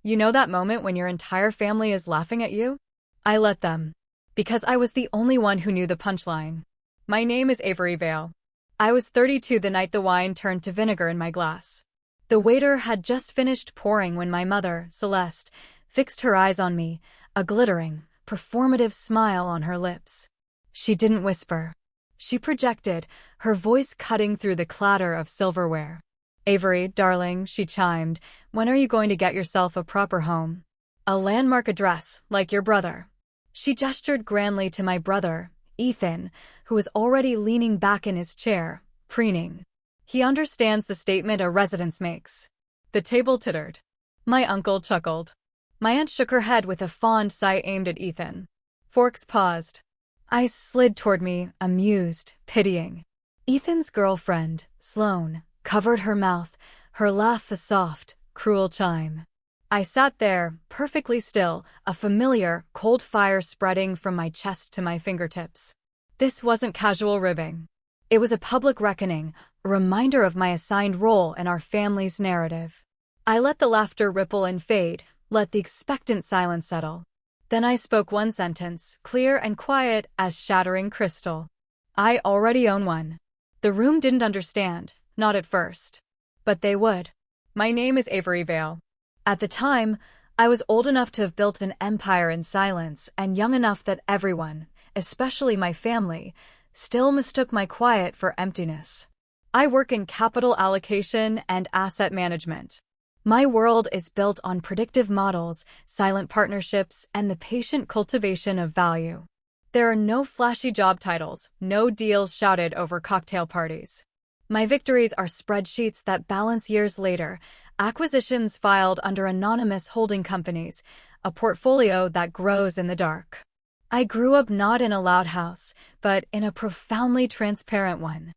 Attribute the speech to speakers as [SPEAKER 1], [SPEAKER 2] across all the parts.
[SPEAKER 1] You know that moment when your entire family is laughing at you? I let them. Because I was the only one who knew the punchline. My name is Avery Vale. I was 32 the night the wine turned to vinegar in my glass. The waiter had just finished pouring when my mother, Celeste, fixed her eyes on me, a glittering, performative smile on her lips. She didn't whisper. She projected, her voice cutting through the clatter of silverware. Avery, darling, she chimed, when are you going to get yourself a proper home? A landmark address, like your brother. She gestured grandly to my brother, Ethan, who was already leaning back in his chair, preening. He understands the statement a residence makes. The table tittered. My uncle chuckled. My aunt shook her head with a fond sigh aimed at Ethan. Forks paused. Eyes slid toward me, amused, pitying. Ethan's girlfriend, Sloane, covered her mouth, her laugh a soft, cruel chime. I sat there, perfectly still, a familiar, cold fire spreading from my chest to my fingertips. This wasn't casual ribbing. It was a public reckoning, a reminder of my assigned role in our family's narrative. I let the laughter ripple and fade, let the expectant silence settle. Then I spoke one sentence, clear and quiet as shattering crystal. I already own one. The room didn't understand, not at first. But they would. My name is Avery Vale. At the time, I was old enough to have built an empire in silence and young enough that everyone, especially my family, still mistook my quiet for emptiness. I work in capital allocation and asset management. My world is built on predictive models, silent partnerships, and the patient cultivation of value. There are no flashy job titles, no deals shouted over cocktail parties. My victories are spreadsheets that balance years later, acquisitions filed under anonymous holding companies, a portfolio that grows in the dark. I grew up not in a loud house, but in a profoundly transparent one.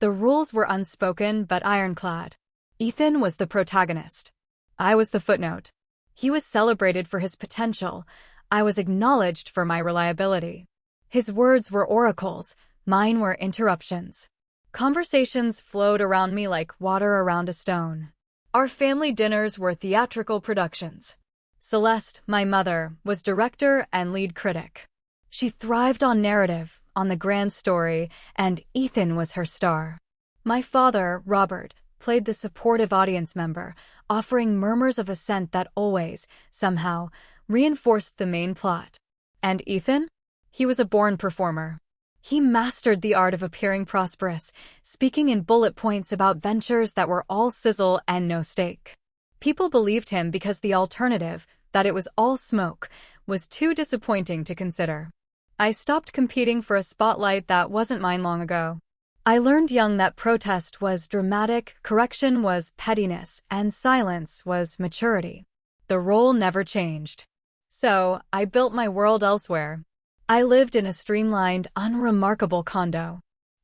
[SPEAKER 1] The rules were unspoken but ironclad. Ethan was the protagonist. I was the footnote. He was celebrated for his potential. I was acknowledged for my reliability. His words were oracles, mine were interruptions. Conversations flowed around me like water around a stone. Our family dinners were theatrical productions. Celeste, my mother, was director and lead critic. She thrived on narrative, on the grand story, and Ethan was her star. My father, Robert, played the supportive audience member, offering murmurs of assent that always, somehow, reinforced the main plot. And Ethan? He was a born performer. He mastered the art of appearing prosperous, speaking in bullet points about ventures that were all sizzle and no stake. People believed him because the alternative, that it was all smoke, was too disappointing to consider. I stopped competing for a spotlight that wasn't mine long ago. I learned young that protest was dramatic, correction was pettiness, and silence was maturity. The role never changed. So, I built my world elsewhere. I lived in a streamlined, unremarkable condo.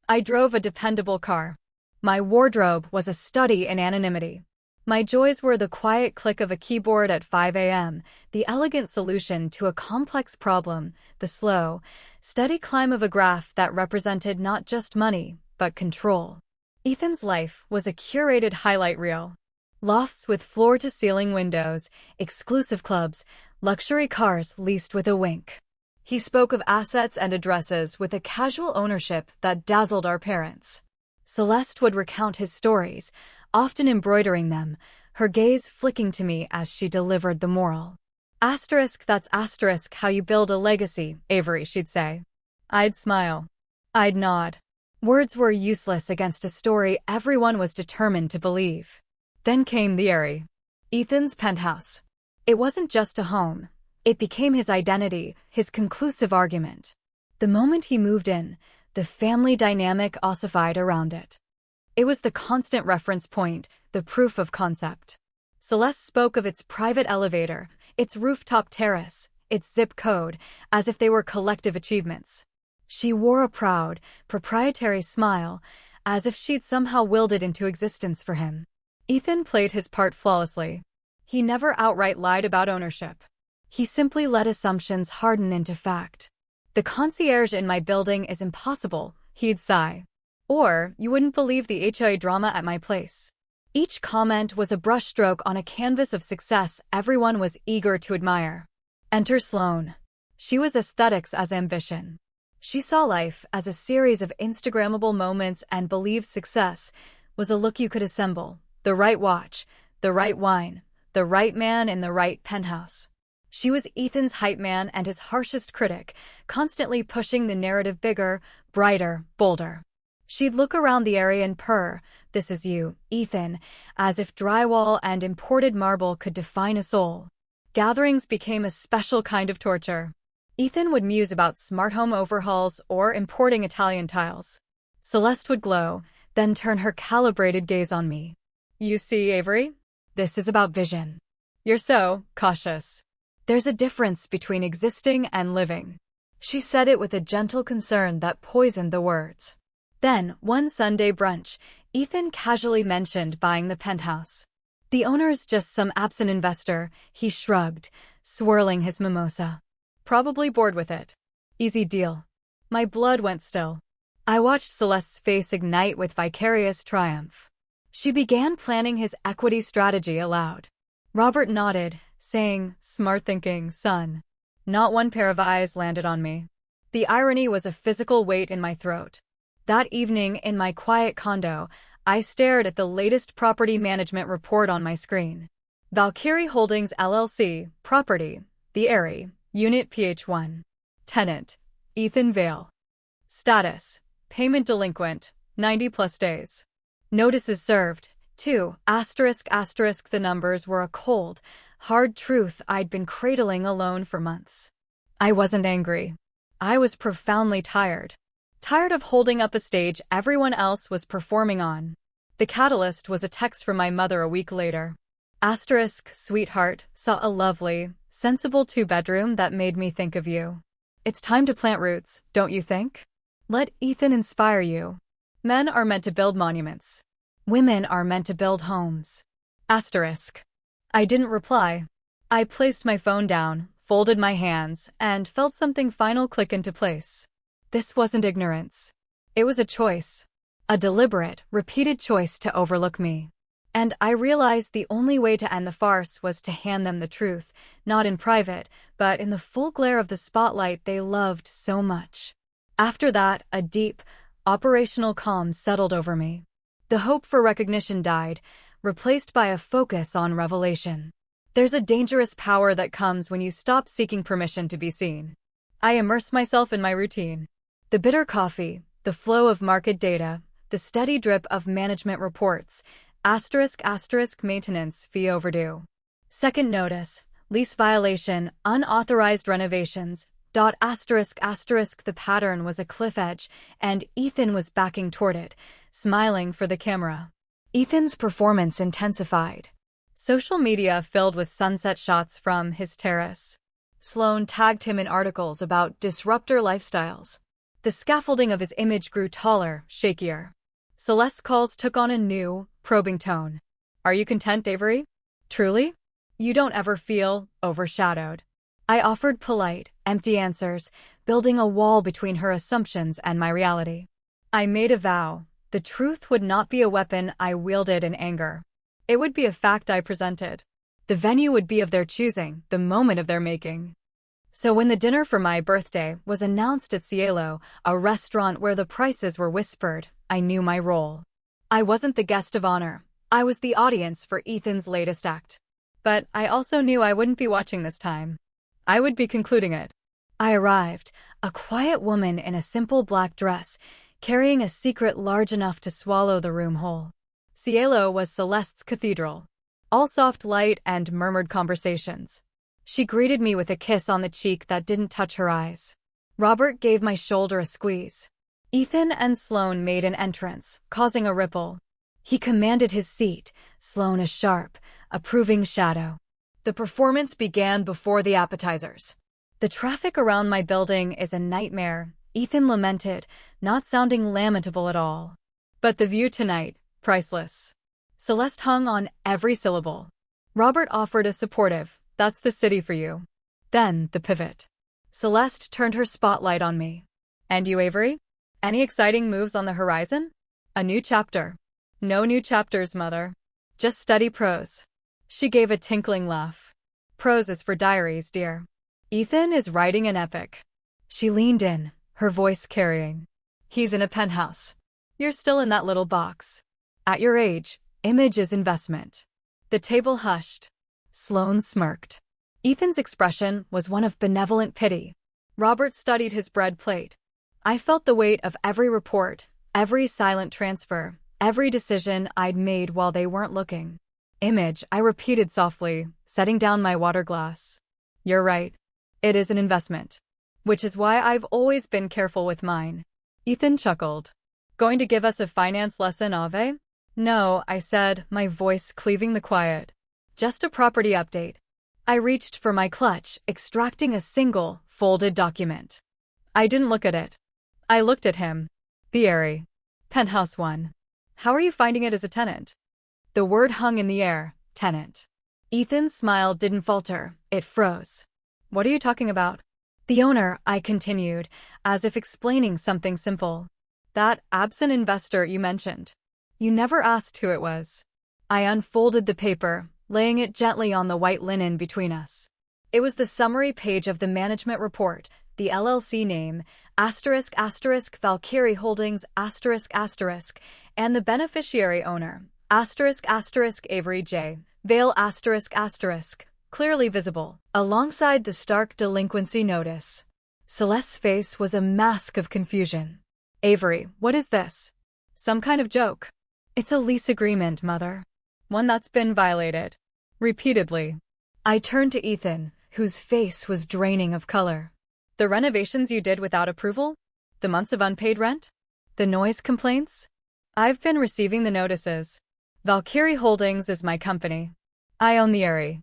[SPEAKER 1] I drove a dependable car. My wardrobe was a study in anonymity. My joys were the quiet click of a keyboard at 5 a.m., the elegant solution to a complex problem, the slow, steady climb of a graph that represented not just money, but control. Ethan's life was a curated highlight reel. Lofts with floor-to-ceiling windows, exclusive clubs, luxury cars leased with a wink. He spoke of assets and addresses with a casual ownership that dazzled our parents. Celeste would recount his stories, often embroidering them, her gaze flicking to me as she delivered the moral. Asterisk, that's asterisk how you build a legacy, Avery, she'd say. I'd smile. I'd nod. Words were useless against a story everyone was determined to believe. Then came the airy. Ethan's penthouse. It wasn't just a home. It became his identity, his conclusive argument. The moment he moved in, the family dynamic ossified around it. It was the constant reference point, the proof of concept. Celeste spoke of its private elevator, its rooftop terrace, its zip code, as if they were collective achievements. She wore a proud, proprietary smile, as if she'd somehow willed it into existence for him. Ethan played his part flawlessly. He never outright lied about ownership. He simply let assumptions harden into fact. The concierge in my building is impossible, he'd sigh. Or, you wouldn't believe the HOA drama at my place. Each comment was a brushstroke on a canvas of success everyone was eager to admire. Enter Sloane. She was aesthetics as ambition. She saw life as a series of Instagrammable moments and believed success was a look you could assemble. The right watch, the right wine, the right man in the right penthouse. She was Ethan's hype man and his harshest critic, constantly pushing the narrative bigger, brighter, bolder. She'd look around the area and purr, "This is you, Ethan," as if drywall and imported marble could define a soul. Gatherings became a special kind of torture. Ethan would muse about smart home overhauls or importing Italian tiles. Celeste would glow, then turn her calibrated gaze on me. "You see, Avery? This is about vision. You're so cautious. There's a difference between existing and living." She said it with a gentle concern that poisoned the words. Then, one Sunday brunch, Ethan casually mentioned buying the penthouse. "The owner's just some absent investor," he shrugged, swirling his mimosa. "Probably bored with it. Easy deal." My blood went still. I watched Celeste's face ignite with vicarious triumph. She began planning his equity strategy aloud. Robert nodded, saying, "Smart thinking, son." Not one pair of eyes landed on me. The irony was a physical weight in my throat. That evening, in my quiet condo, I stared at the latest property management report on my screen. Valkyrie Holdings LLC, property, The Airy, Unit PH1. Tenant, Ethan Vale. Status, payment delinquent, 90+ days. Notices served, 2, ***. The numbers were a cold, hard truth I'd been cradling alone for months. I wasn't angry. I was profoundly tired. Tired of holding up a stage everyone else was performing on. The catalyst was a text from my mother a week later. ***Sweetheart, saw a lovely, sensible 2-bedroom that made me think of you. It's time to plant roots, don't you think? Let Ethan inspire you. Men are meant to build monuments. Women are meant to build homes. I didn't reply. I placed my phone down, folded my hands, and felt something final click into place. This wasn't ignorance. It was a choice. A deliberate, repeated choice to overlook me. And I realized the only way to end the farce was to hand them the truth, not in private, but in the full glare of the spotlight they loved so much. After that, a deep, operational calm settled over me. The hope for recognition died, replaced by a focus on revelation. There's a dangerous power that comes when you stop seeking permission to be seen. I immersed myself in my routine. The bitter coffee, the flow of market data, the steady drip of management reports, ***, maintenance fee overdue. Second notice, lease violation, unauthorized renovations, ***. The pattern was a cliff edge, and Ethan was backing toward it, smiling for the camera. Ethan's performance intensified. Social media filled with sunset shots from his terrace. Sloane tagged him in articles about disruptor lifestyles. The scaffolding of his image grew taller, shakier. Celeste's calls took on a new, probing tone. "Are you content, Avery? Truly? You don't ever feel overshadowed?" I offered polite, empty answers, building a wall between her assumptions and my reality. I made a vow. The truth would not be a weapon I wielded in anger. It would be a fact I presented. The venue would be of their choosing, the moment of their making. So when the dinner for my birthday was announced at Cielo, a restaurant where the prices were whispered, I knew my role. I wasn't the guest of honor. I was the audience for Ethan's latest act. But I also knew I wouldn't be watching this time. I would be concluding it. I arrived, a quiet woman in a simple black dress, carrying a secret large enough to swallow the room whole. Cielo was Celeste's cathedral. All soft light and murmured conversations. She greeted me with a kiss on the cheek that didn't touch her eyes. Robert gave my shoulder a squeeze. Ethan and Sloane made an entrance, causing a ripple. He commanded his seat, Sloane a sharp, approving shadow. The performance began before the appetizers. "The traffic around my building is a nightmare," Ethan lamented, not sounding lamentable at all. "But the view tonight, priceless." Celeste hung on every syllable. Robert offered a supportive, "That's the city for you." Then, the pivot. Celeste turned her spotlight on me. "And you, Avery? Any exciting moves on the horizon?" "A new chapter." "No new chapters, mother. Just study prose. She gave a tinkling laugh. Prose is for diaries, dear. Ethan is writing an epic. She leaned in, her voice carrying. He's in a penthouse. You're still in that little box. At your age, image is investment. The table hushed. Sloane smirked. Ethan's expression was one of benevolent pity. Robert studied his bread plate. I felt the weight of every report, every silent transfer, every decision I'd made while they weren't looking. Image, I repeated softly, setting down my water glass. You're right. It is an investment. Which is why I've always been careful with mine. Ethan chuckled. Going to give us a finance lesson, Ave? No, I said, my voice cleaving the quiet. Just a property update. I reached for my clutch, extracting a single, folded document. I didn't look at it. I looked at him. The airy. Penthouse 1. How are you finding it as a tenant? The word hung in the air, tenant. Ethan's smile didn't falter, it froze. What are you talking about? The owner, I continued, as if explaining something simple. That absent investor you mentioned. You never asked who it was. I unfolded the paper, laying it gently on the white linen between us. It was the summary page of the management report, the LLC name, Valkyrie Holdings, and the beneficiary owner, Avery J. Vale, clearly visible, alongside the stark delinquency notice. Celeste's face was a mask of confusion. Avery, what is this? Some kind of joke. It's a lease agreement, Mother. One that's been violated. Repeatedly. I turned to Ethan, whose face was draining of color. The renovations you did without approval? The months of unpaid rent? The noise complaints? I've been receiving the notices. Valkyrie Holdings is my company. I own the area.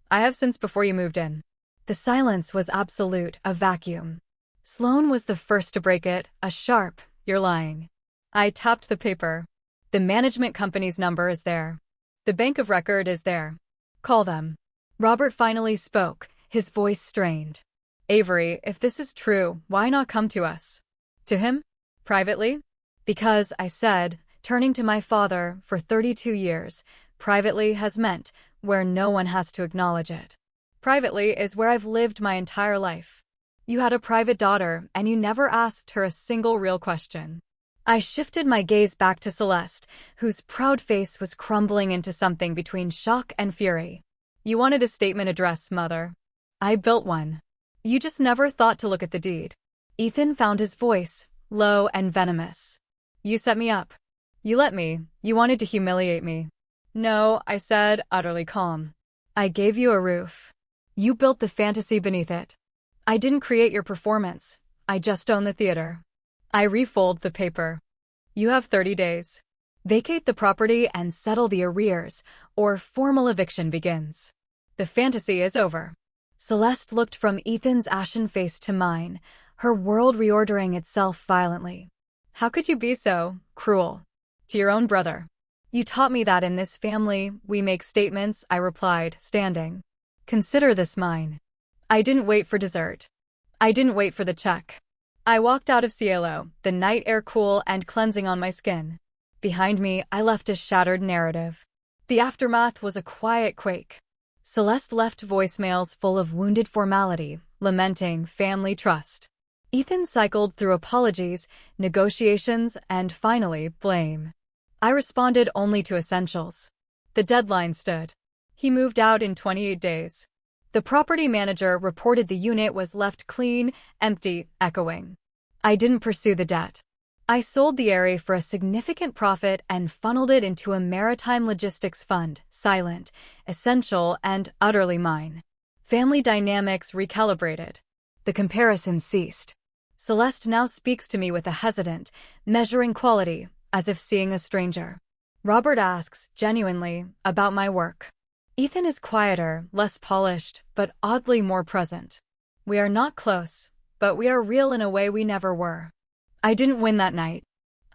[SPEAKER 1] I have since before you moved in. The silence was absolute, a vacuum. Sloane was the first to break it, a sharp, you're lying. I tapped the paper. The management company's number is there. The bank of record is there. Call them. Robert finally spoke, his voice strained. Avery, if this is true, why not come to us? To him? Privately? Because, I said, turning to my father, for 32 years, privately has meant where no one has to acknowledge it. Privately is where I've lived my entire life. You had a private daughter, and you never asked her a single real question. I shifted my gaze back to Celeste, whose proud face was crumbling into something between shock and fury. You wanted a statement address, Mother. I built one. You just never thought to look at the deed. Ethan found his voice, low and venomous. You set me up. You let me. You wanted to humiliate me. No, I said, utterly calm. I gave you a roof. You built the fantasy beneath it. I didn't create your performance. I just own the theater. I refold the paper. You have 30 days. Vacate the property and settle the arrears, or formal eviction begins. The fantasy is over. Celeste looked from Ethan's ashen face to mine, her world reordering itself violently. How could you be so cruel? To your own brother. You taught me that in this family, we make statements, I replied, standing. Consider this mine. I didn't wait for dessert. I didn't wait for the check. I walked out of Cielo, the night air cool and cleansing on my skin. Behind me, I left a shattered narrative. The aftermath was a quiet quake. Celeste left voicemails full of wounded formality, lamenting family trust. Ethan cycled through apologies, negotiations, and finally, blame. I responded only to essentials. The deadline stood. He moved out in 28 days. The property manager reported the unit was left clean, empty, echoing. I didn't pursue the debt. I sold the area for a significant profit and funneled it into a maritime logistics fund, silent, essential, and utterly mine. Family dynamics recalibrated. The comparison ceased. Celeste now speaks to me with a hesitant, measuring quality, as if seeing a stranger. Robert asks, genuinely, about my work. Ethan is quieter, less polished, but oddly more present. We are not close, but we are real in a way we never were. I didn't win that night.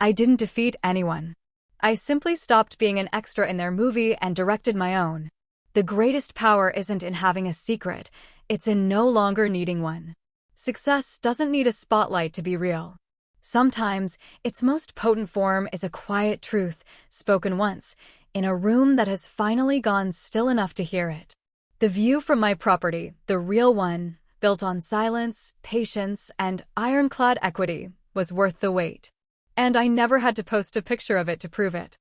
[SPEAKER 1] I didn't defeat anyone. I simply stopped being an extra in their movie and directed my own. The greatest power isn't in having a secret, it's in no longer needing one. Success doesn't need a spotlight to be real. Sometimes, its most potent form is a quiet truth, spoken once, in a room that has finally gone still enough to hear it. The view from my property, the real one, built on silence, patience, and ironclad equity, was worth the wait. And I never had to post a picture of it to prove it.